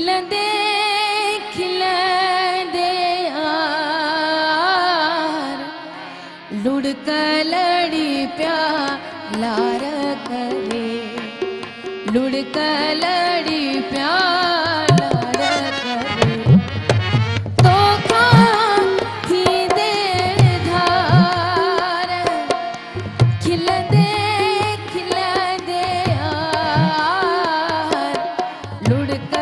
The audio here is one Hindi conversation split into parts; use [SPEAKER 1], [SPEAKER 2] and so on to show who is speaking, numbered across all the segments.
[SPEAKER 1] खिलदे खिलदे यार लुढ़क लड़ी प्यार करे लुढ़क लड़ी प्यार करे तो थी दे धार खिलदे खिलदे यार लुढ़क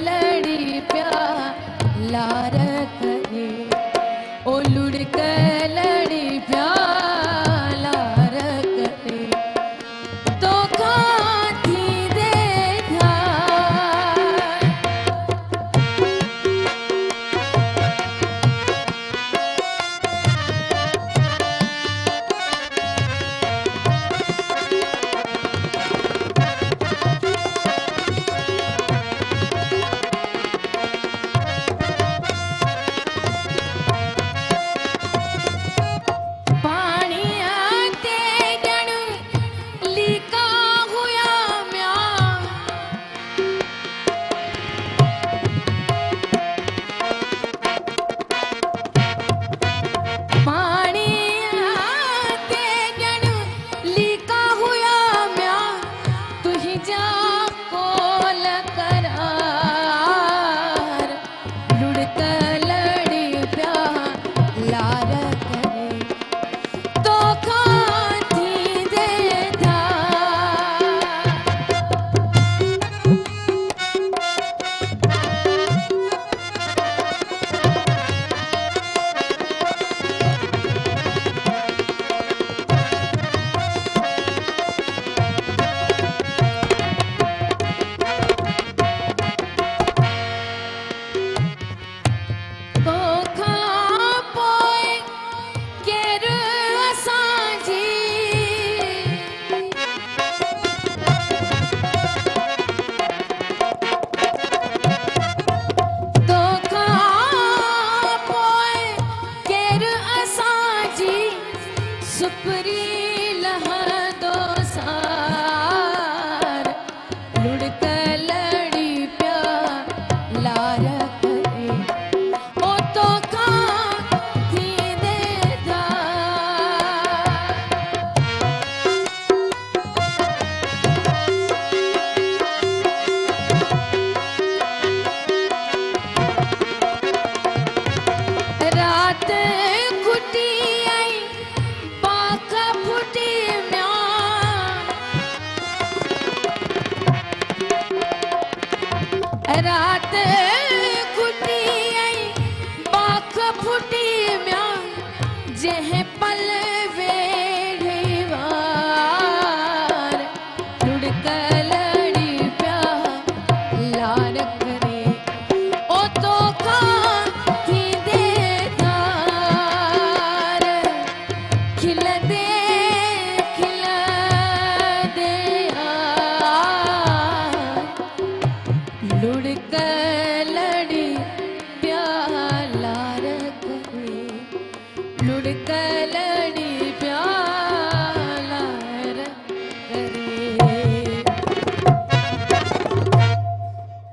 [SPEAKER 1] लड़ी प्यार करे ओ लुढ़क लड़ी प्यार करे तो थी दे धार सुपरी लहा दो सार लुढ़क लड़ी प्यार करे ओ तो थी दे धार रात खुटी आई पाख फुटी म्या रात खुटी आई पाख फुटी म्या जह पल वेढ़वार लुढ़क लड़ी प्यार करे ओ तो थी दे धार खिलदे खिलदे यार लुढ़क लड़ी प्यार करे लुढ़क